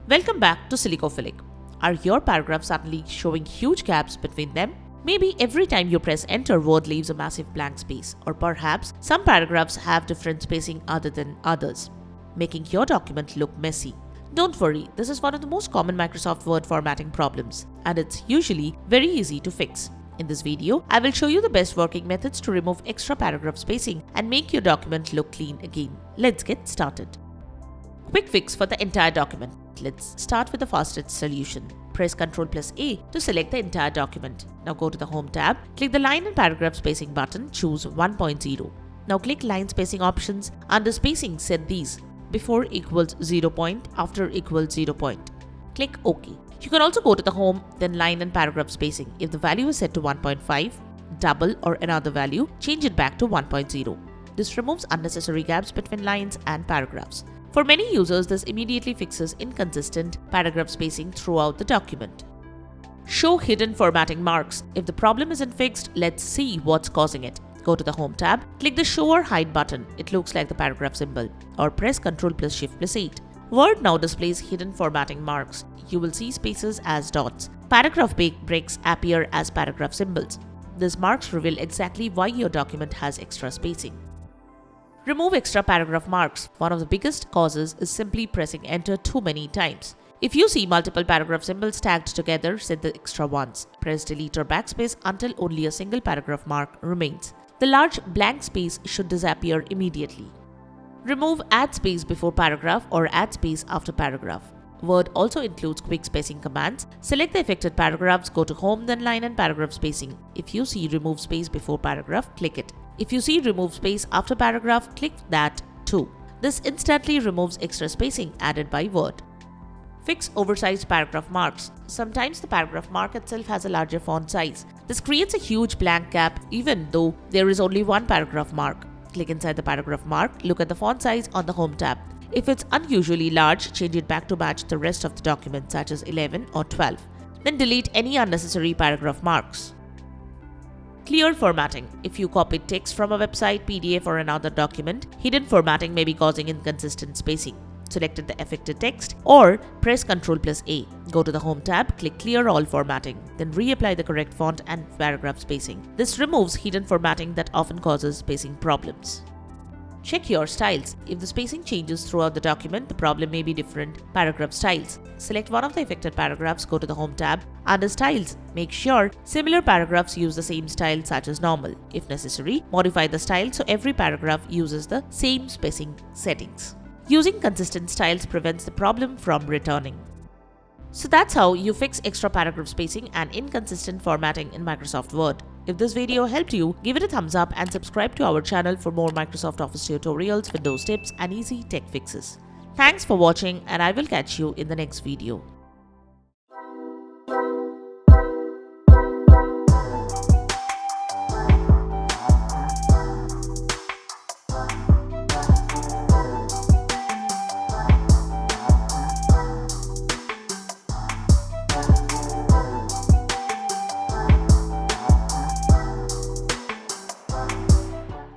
Welcome back to Silicophilic. Are your paragraphs suddenly showing huge gaps between them? Maybe every time you press enter, Word leaves a massive blank space, or perhaps some paragraphs have different spacing other than others, making your document look messy. Don't worry, this is one of the most common Microsoft Word formatting problems, and it's usually very easy to fix. In this video, I will show you the best working methods to remove extra paragraph spacing and make your document look clean again. Let's get started. Quick fix for the entire document. Let's start with the fastest solution. Press Ctrl+A to select the entire document. Now go to the Home tab, click the Line and Paragraph Spacing button, choose 1.0. Now click Line Spacing options. Under Spacing, set these: before equals 0 point, after equals 0 point. Click OK. You can also go to the Home, then Line and Paragraph Spacing. If the value is set to 1.5, double or another value, change it back to 1.0. This removes unnecessary gaps between lines and paragraphs. For many users, this immediately fixes inconsistent paragraph spacing throughout the document. Show hidden formatting marks. If the problem isn't fixed, let's see what's causing it. Go to the Home tab, click the Show or Hide button. It looks like the paragraph symbol. Or press Ctrl+Shift+8. Word now displays hidden formatting marks. You will see spaces as dots. Paragraph breaks appear as paragraph symbols. These marks reveal exactly why your document has extra spacing. Remove extra paragraph marks. One of the biggest causes is simply pressing enter too many times. If you see multiple paragraph symbols tagged together, set the extra ones. Press delete or backspace until only a single paragraph mark remains. The large blank space should disappear immediately. Remove add space before paragraph or add space after paragraph. Word also includes quick spacing commands. Select the affected paragraphs, go to Home, then Line and Paragraph Spacing. If you see remove space before paragraph, click it. If you see remove space after paragraph, click that too. This instantly removes extra spacing added by Word. Fix oversized paragraph marks. Sometimes the paragraph mark itself has a larger font size. This creates a huge blank gap even though there is only one paragraph mark. Click inside the paragraph mark, look at the font size on the Home tab. If it's unusually large, change it back to match the rest of the document, such as 11 or 12. Then delete any unnecessary paragraph marks. Clear formatting. If you copied text from a website, PDF or another document, hidden formatting may be causing inconsistent spacing. Select the affected text or press Ctrl+A. Go to the Home tab, click Clear All Formatting, then reapply the correct font and paragraph spacing. This removes hidden formatting that often causes spacing problems. Check your styles. If the spacing changes throughout the document, the problem may be different paragraph styles. Select one of the affected paragraphs, go to the Home tab. Under Styles, make sure similar paragraphs use the same style such as normal. If necessary, modify the style so every paragraph uses the same spacing settings. Using consistent styles prevents the problem from returning. So that's how you fix extra paragraph spacing and inconsistent formatting in Microsoft Word. If this video helped you, give it a thumbs up and subscribe to our channel for more Microsoft Office tutorials, Windows tips and easy tech fixes. Thanks for watching, and I will catch you in the next video.